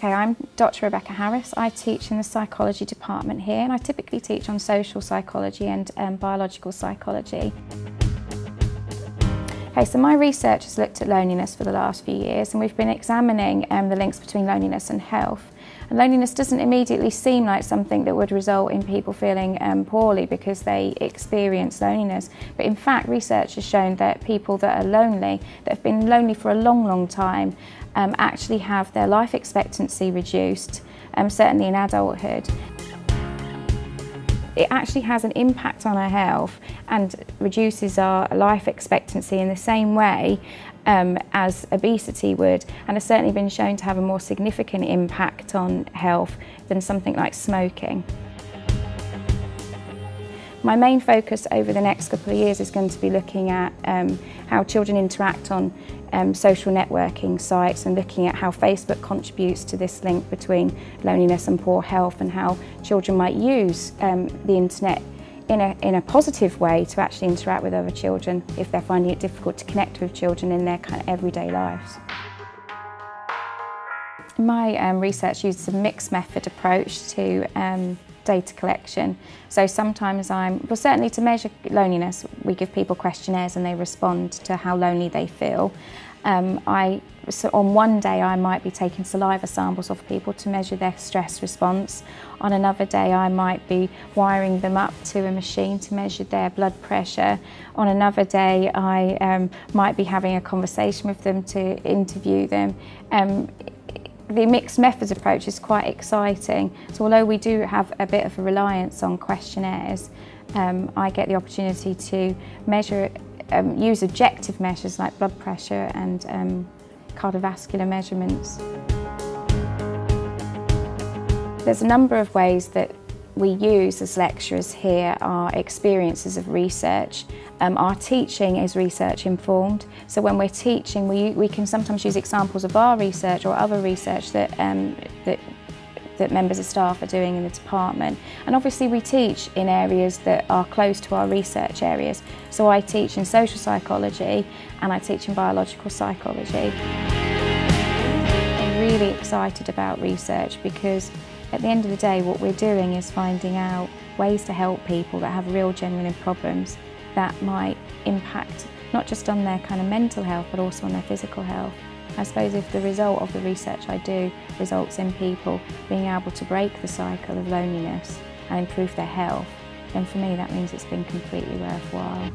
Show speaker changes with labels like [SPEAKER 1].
[SPEAKER 1] Okay, I'm Dr. Rebecca Harris. I teach in the psychology department here, and I typically teach on social psychology and biological psychology. Okay, so my research has looked at loneliness for the last few years, and we've been examining the links between loneliness and health. And loneliness doesn't immediately seem like something that would result in people feeling poorly because they experience loneliness. But in fact, research has shown that people that are lonely, that have been lonely for a long, long time, actually have their life expectancy reduced, certainly in adulthood. It actually has an impact on our health and reduces our life expectancy in the same way as obesity would, and has certainly been shown to have a more significant impact on health than something like smoking. My main focus over the next couple of years is going to be looking at how children interact on social networking sites, and looking at how Facebook contributes to this link between loneliness and poor health, and how children might use the internet in a positive way to actually interact with other children if they're finding it difficult to connect with children in their kind of everyday lives. My research uses a mixed method approach to data collection. So sometimes certainly to measure loneliness, we give people questionnaires and they respond to how lonely they feel. So on one day I might be taking saliva samples off people to measure their stress response. On another day I might be wiring them up to a machine to measure their blood pressure. On another day I might be having a conversation with them to interview them. The mixed methods approach is quite exciting. So although we do have a bit of a reliance on questionnaires, I get the opportunity to measure, use objective measures like blood pressure and cardiovascular measurements. There's a number of ways that we use as lecturers here our experiences of research. Our teaching is research informed, so when we're teaching we can sometimes use examples of our research or other research that members of staff are doing in the department. And obviously we teach in areas that are close to our research areas. So I teach in social psychology and I teach in biological psychology. I'm really excited about research because at the end of the day what we're doing is finding out ways to help people that have real genuine problems that might impact not just on their kind of mental health but also on their physical health. I suppose if the result of the research I do results in people being able to break the cycle of loneliness and improve their health, then for me that means it's been completely worthwhile.